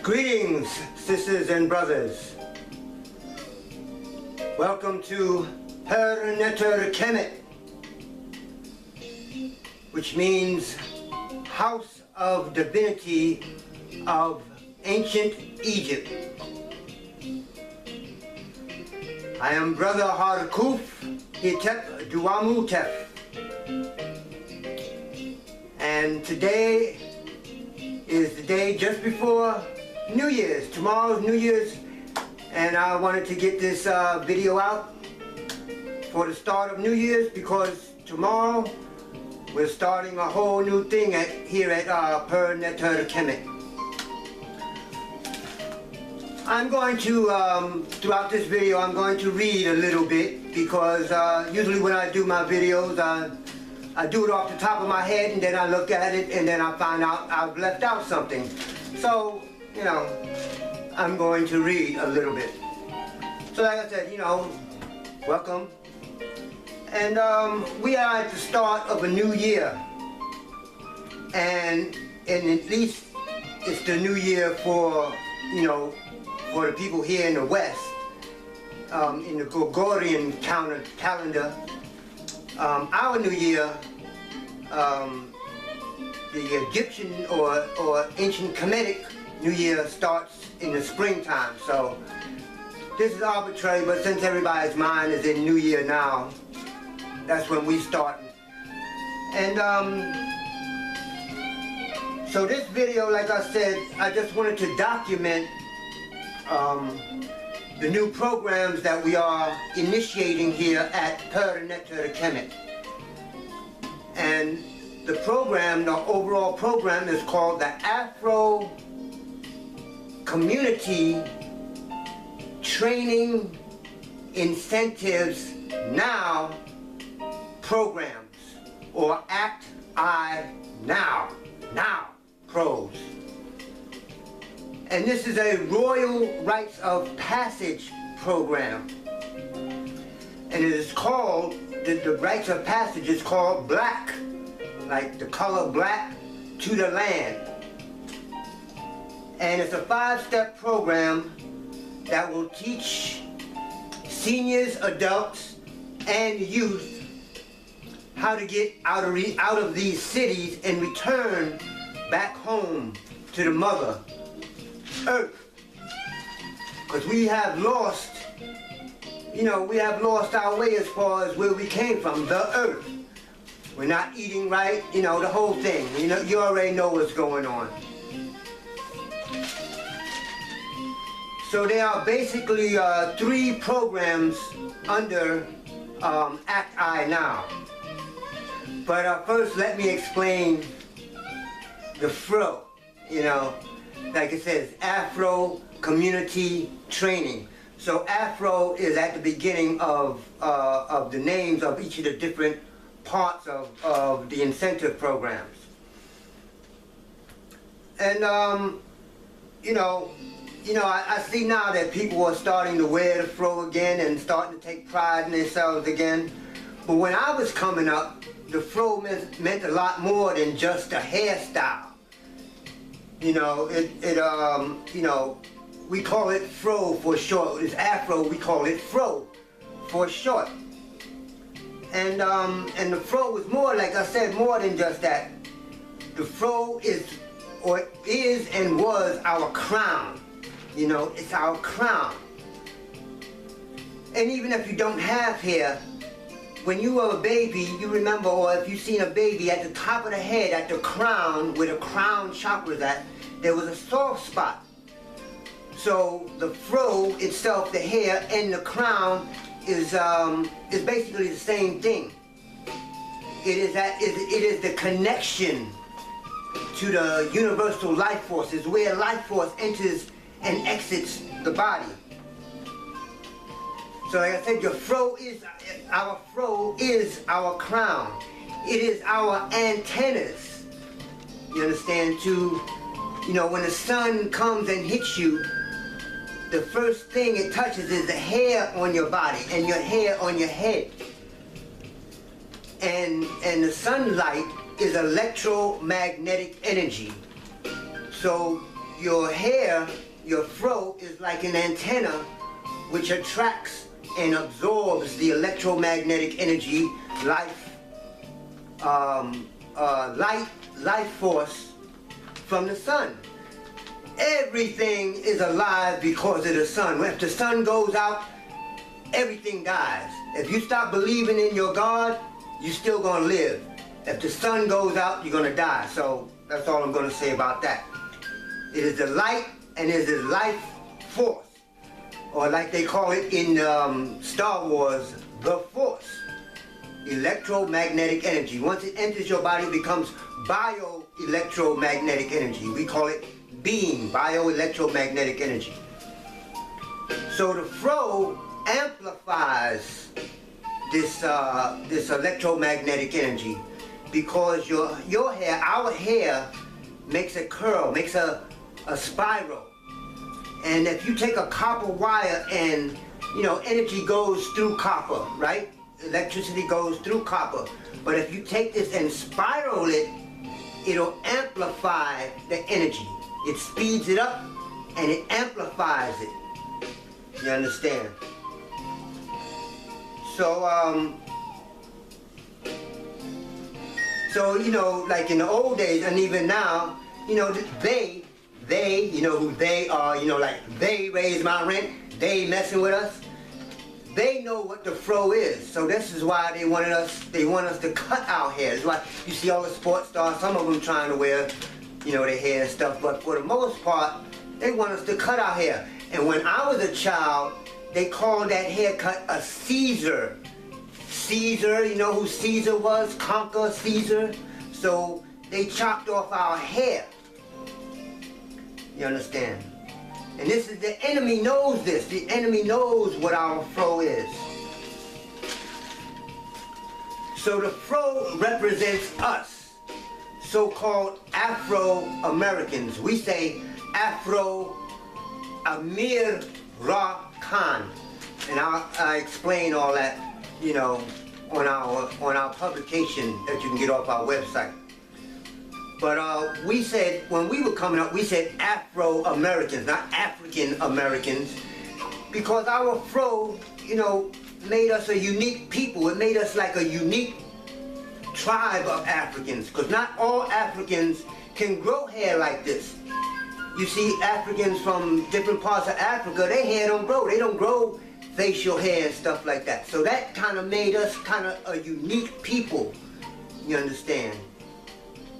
Greetings, sisters and brothers. Welcome to Pr Ntr Kmt, which means House of Divinity of Ancient Egypt. I am Brother Harkhuf, Duamutef, and today is the day just before New Year's. Tomorrow's New Year's, and I wanted to get this video out for the start of New Year's because tomorrow we're starting a whole new thing here at Pr Ntr Kmt. I'm going to, throughout this video, I'm going to read a little bit because usually when I do my videos, I do it off the top of my head and then I look at it and then I find out I've left out something. So, you know, I'm going to read a little bit. So like I said, you know, welcome. And we are at the start of a new year. And at least it's the new year for, you know, for the people here in the West, in the Gregorian calendar. Our new year, the Egyptian or ancient Khemitic New Year starts in the springtime. So this is arbitrary, but since everybody's mind is in New Year now, that's when we start. And so this video, like I said, I just wanted to document the new programs that we are initiating here at Pr Ntr Kmt. And the program, the overall program, is called the Afro Community Training Incentives Now Programs, or A.C.T Now Pros. And this is a Royal Rites of Passage program. And it is called, the Rites of Passage is called Black, like the color black, to the land. And it's a 5-step program that will teach seniors, adults, and youth how to get out of these cities and return back home to the Mother Earth. Because we have lost, you know, we have lost our way as far as where we came from, the Earth. We're not eating right, you know, the whole thing. You know, you already know what's going on. So there are basically 3 programs under A.C.T Now. But first let me explain the Fro, you know, like it says, Afro Community Training. So Afro is at the beginning of the names of each of the different parts of the incentive programs. And you know, I see now that people are starting to wear the Fro again and starting to take pride in themselves again. But when I was coming up, the Fro meant a lot more than just a hairstyle. You know, you know, we call it Fro for short. It's Afro, we call it Fro for short. And the Fro was more, like I said, more than just that. The Fro is and was our crown. You know, it's our crown. And even if you don't have hair, when you were a baby, you remember, or if you've seen a baby, at the top of the head, at the crown, where the crown chakra is at, there was a soft spot. So the Fro itself, the hair, and the crown is basically the same thing. It is the connection to the universal life force, is where life force enters and exits the body. So like I said, our Fro is our crown. It is our antennas. You understand? To, you know, when the sun comes and hits you, the first thing it touches is the hair on your body and your hair on your head. And the sunlight is electromagnetic energy. So your hair, your fro, is like an antenna which attracts and absorbs the electromagnetic energy, life force from the sun. Everything is alive because of the sun. If the sun goes out, everything dies. If you stop believing in your God, you're still gonna live. If the sun goes out, you're gonna die. So that's all I'm gonna say about that. It is the light and it is the life force, or like they call it in Star Wars, the force. Electromagnetic energy. Once it enters your body, it becomes bio-electromagnetic energy. We call it being, bio-electromagnetic energy. So the fro amplifies this electromagnetic energy because your hair, our hair, makes a curl, makes a spiral. And if you take a copper wire and, energy goes through copper, right? Electricity goes through copper. But if you take this and spiral it, it'll amplify the energy. It speeds it up and it amplifies it. You understand? So, like in the old days and even now, they, you know who they are, like they raise my rent, they messing with us. They know what the fro is, so this is why they want us to cut our hair. That's why you see all the sports stars, some of them trying to wear, their hair and stuff, but for the most part, they want us to cut our hair. And when I was a child, they called that haircut a Caesar. Caesar, you know who Caesar was? Conquer Caesar. So they chopped off our hair. You understand? And this is, the enemy knows this. The enemy knows what our fro is. So the fro represents us, so-called Afro-Americans. We say Afro Amir Ra Khan. And I explain all that, on our publication that you can get off our website. But we said, when we were coming up, we said Afro-Americans, not African-Americans, because our fro, made us a unique people. It made us like a unique tribe of Africans, because not all Africans can grow hair like this. You see, Africans from different parts of Africa, their hair don't grow. They don't grow facial hair and stuff like that. So that kind of made us kind of a unique people, you understand?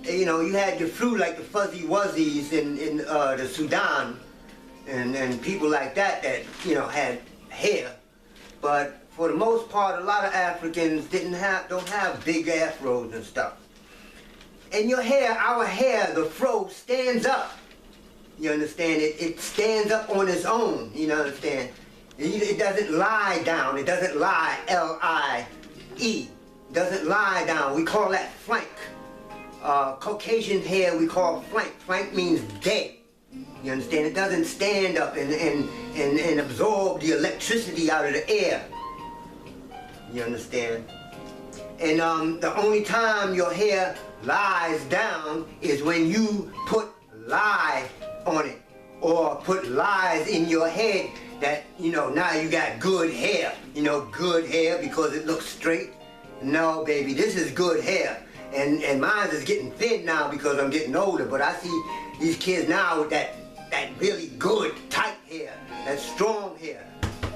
You had your fruit like the Fuzzy Wuzzies in the Sudan and people like that had hair. But for the most part, a lot of Africans don't have big afros and stuff. And your hair, our hair, the fro, stands up. You understand? It stands up on its own, you understand? It doesn't lie down. It doesn't lie, L-I-E. It doesn't lie down. We call that flank. Caucasian hair we call flank. Flank means dead. You understand? It doesn't stand up and absorb the electricity out of the air. You understand? And the only time your hair lies down is when you put lye on it, or put lies in your head that, now you got good hair. Good hair because it looks straight. No, baby, this is good hair. And mine is getting thin now because I'm getting older, but I see these kids now with that really good, tight hair, that strong hair.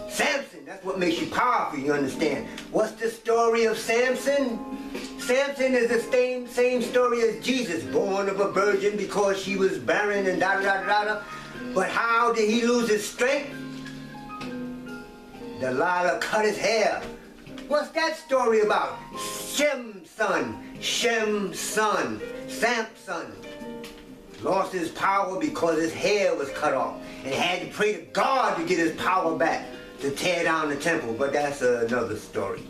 Samson, that's what makes you powerful, you understand? What's the story of Samson? Samson is the same story as Jesus, born of a virgin because she was barren and da-da-da-da-da. But how did he lose his strength? Delilah cut his hair. What's that story about? Shem's son, Samson, lost his power because his hair was cut off and had to pray to God to get his power back to tear down the temple, but that's another story.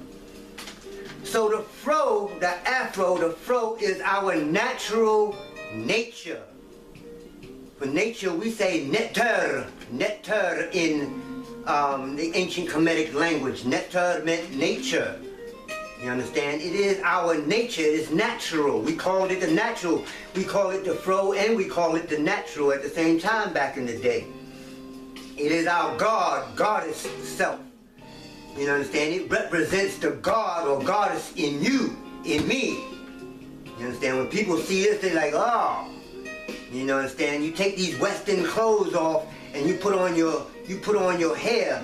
So the fro, the afro, the fro is our natural nature. For nature we say netter in the ancient Khmetic language. Netter meant nature. You understand? It is our nature. It is natural. We called it the natural. We call it the Fro and we call it the natural at the same time back in the day. It is our God, goddess self. You understand? It represents the God or goddess in you, in me. You understand? When people see this, they're like, oh. You know, understand? You take these Western clothes off and you put on your hair,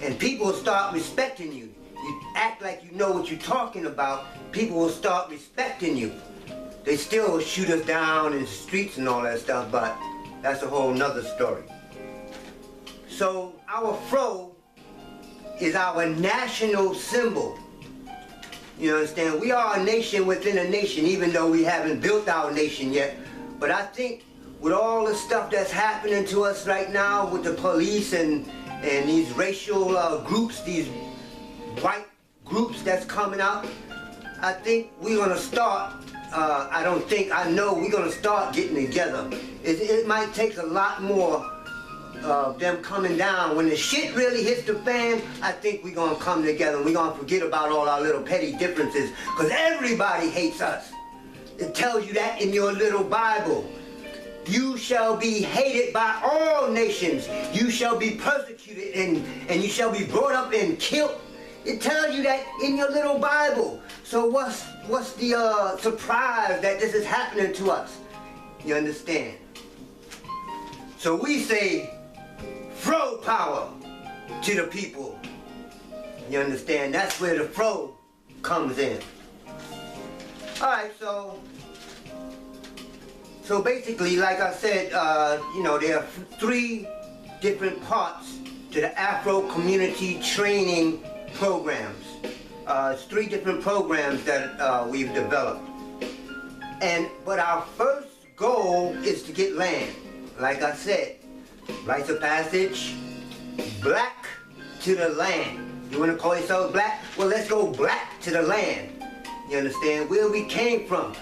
and people will start respecting you. You act like you know what you're talking about, people will start respecting you. They still shoot us down in the streets and all that stuff, but that's a whole nother story. So our Fro is our national symbol. You understand? We are a nation within a nation, even though we haven't built our nation yet. But I think with all the stuff that's happening to us right now with the police and these racial groups, these white groups that's coming out, I think we're gonna start, I know we're gonna start getting together. It might take a lot more of them coming down. When the shit really hits the fan, I think we're gonna come together and we're gonna forget about all our little petty differences, because everybody hates us. It tells you that in your little Bible. You shall be hated by all nations. You shall be persecuted and you shall be brought up and killed. It tells you that in your little Bible. So what's the surprise that this is happening to us? You understand? So we say, Fro power to the people. You understand? That's where the Fro comes in. Alright, so basically, like I said, you know, there are 3 different parts to the Afro community training programs. It's 3 different programs that we've developed. But our first goal is to get land. Like I said, rites of passage, black to the land. You want to call yourself black? Well, let's go black to the land. You understand? Where we came from.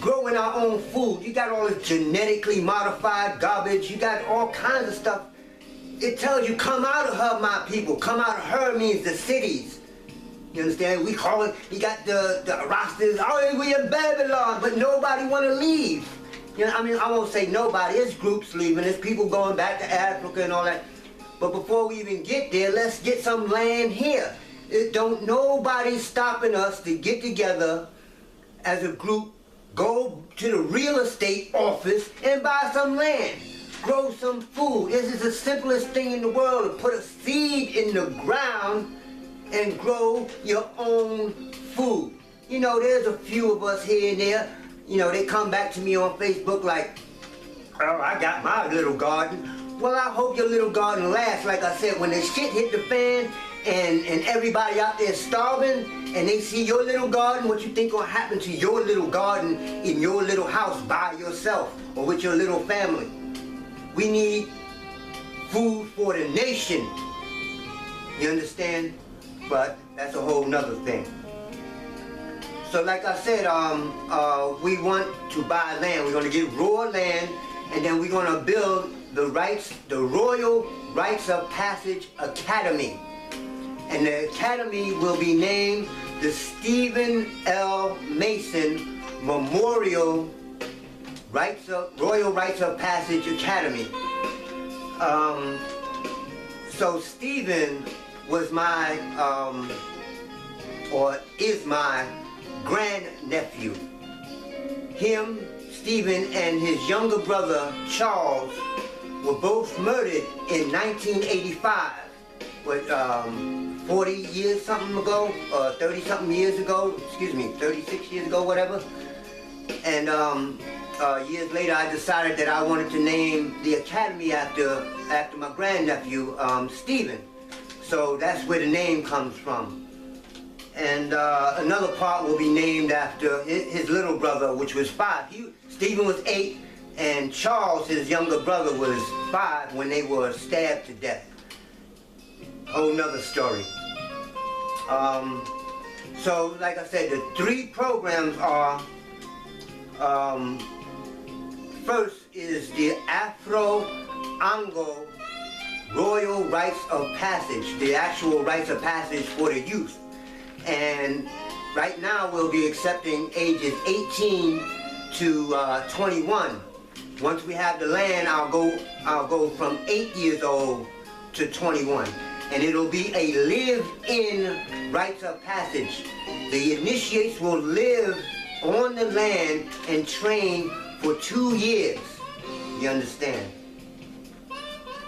Growing our own food. You got all this genetically modified garbage. You got all kinds of stuff. It tells you, come out of her, my people. Come out of her means the cities. You understand? We call it, you got the Rastas, oh, we in Babylon, but nobody want to leave. You know, I mean, I won't say nobody. There's groups leaving. There's people going back to Africa and all that. But before we even get there, let's get some land here. Nobody's stopping us to get together as a group, go to the real estate office and buy some land, grow some food. This is the simplest thing in the world, to put a seed in the ground and grow your own food. You know, there's a few of us here and there, you know, they come back to me on Facebook like, oh, I got my little garden. Well, I hope your little garden lasts. Like I said, when the shit hit the fan and everybody out there starving and they see your little garden, what you think gonna happen to your little garden in your little house by yourself or with your little family? We need food for the nation. You understand? But that's a whole nother thing. So like I said, we want to buy land. We're gonna get raw land, and then we're gonna build the Royal Rites of Passage Academy. And the academy will be named the Stephen L. Mason Memorial Royal Rites of Passage Academy. So Stephen was my, or is my grandnephew. Him, Stephen, and his younger brother, Charles, were both murdered in 1985. What, 40 years something ago, or 30 something years ago, excuse me, 36 years ago, whatever. And years later I decided that I wanted to name the academy after my grandnephew, Stephen. So that's where the name comes from. And another part will be named after his little brother, which was 5. Stephen was 8, and Charles, his younger brother, was 5 when they were stabbed to death. Whole nother story. So, like I said, the 3 programs are, first is the Afro Ango Royal Rites of Passage, the actual rites of passage for the youth. And right now we'll be accepting ages 18 to 21. Once we have the land, I'll go from 8 years old to 21. And it'll be a live-in rites of passage. The initiates will live on the land and train for 2 years. You understand?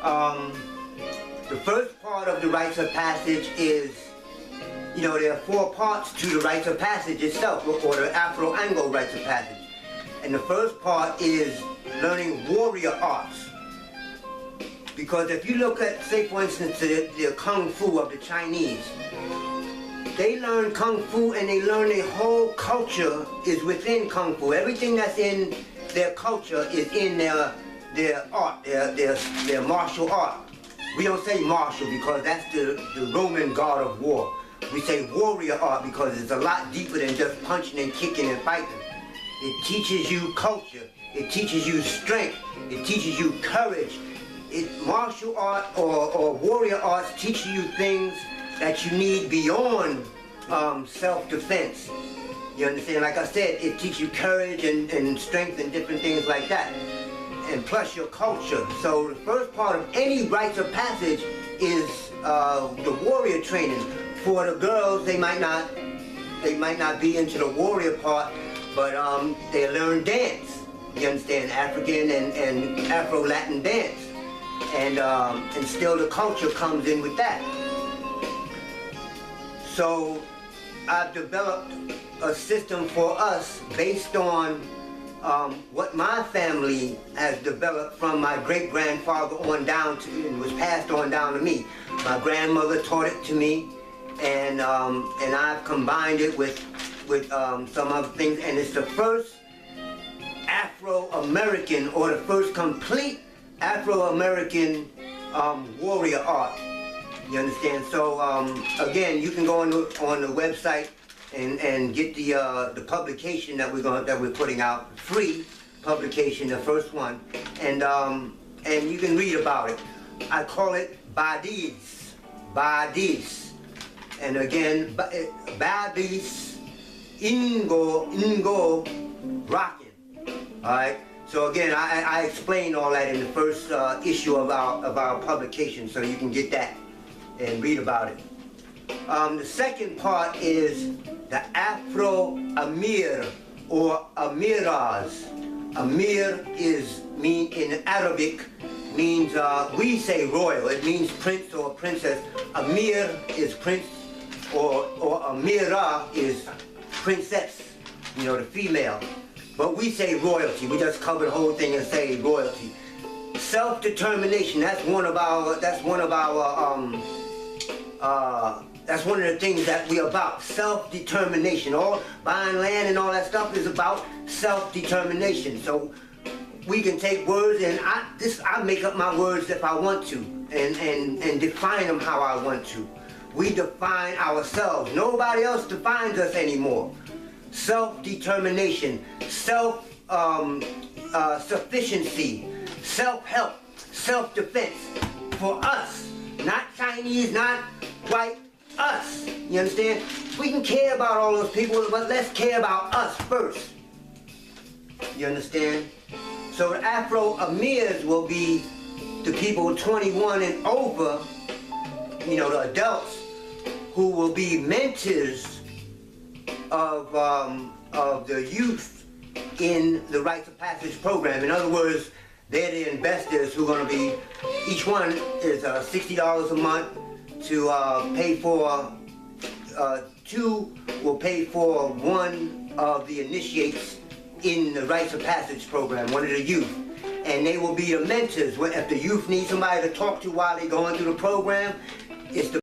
The first part of the rites of passage is, there are 4 parts to the rites of passage itself, or the Afro-Ango rites of passage. And the first part is learning warrior arts. Because if you look at, say for instance, the Kung Fu of the Chinese, they learn Kung Fu and they learn their whole culture is within Kung Fu. Everything that's in their culture is in their art, their martial art. We don't say martial because that's the Roman god of war. We say warrior art because it's a lot deeper than just punching and kicking and fighting. It teaches you culture. It teaches you strength. It teaches you courage. Martial art or warrior arts teach you things that you need beyond self-defense. You understand? Like I said, it teaches you courage and strength and different things like that. And plus your culture. So the first part of any rites of passage is the warrior training. For the girls, they might not be into the warrior part, but they learn dance. You understand? African and Afro-Latin dance. And still the culture comes in with that. So I've developed a system for us based on what my family has developed from my great-grandfather on down to, and was passed on down to me. My grandmother taught it to me, and I've combined it with some other things, and it's the first Afro-American, or the first complete Afro-American warrior art. You understand? So again, you can go on the website and get the publication that we're putting out, free publication, the first one, and you can read about it. I call it Badis, and again Badis, Ango, rocking. All right. So again, I explain all that in the first issue of our publication, so you can get that and read about it. The second part is the Afro-Amir or Amiras. Amir in Arabic means, we say royal, it means prince or princess. Amir is prince, or Amira is princess, the female. But we say royalty. We just cover the whole thing and say royalty. Self-determination. That's one of the things that we're about. Self-determination. All buying land and all that stuff is about self-determination. So we can take words, and I make up my words if I want to, and define them how I want to. We define ourselves. Nobody else defines us anymore. Self-determination, self-sufficiency, self-help, self-defense. For us, not Chinese, not white, us. You understand? We can care about all those people, but let's care about us first. You understand? So the Afro-Amirs will be the people 21 and over, the adults, who will be mentors of the youth in the Rites of Passage program. In other words, they're the investors who are going to be, each one is $60 a month to pay for, 2 will pay for one of the initiates in the Rites of Passage program, one of the youth. And they will be the mentors. If the youth need somebody to talk to while they're going through the program, it's the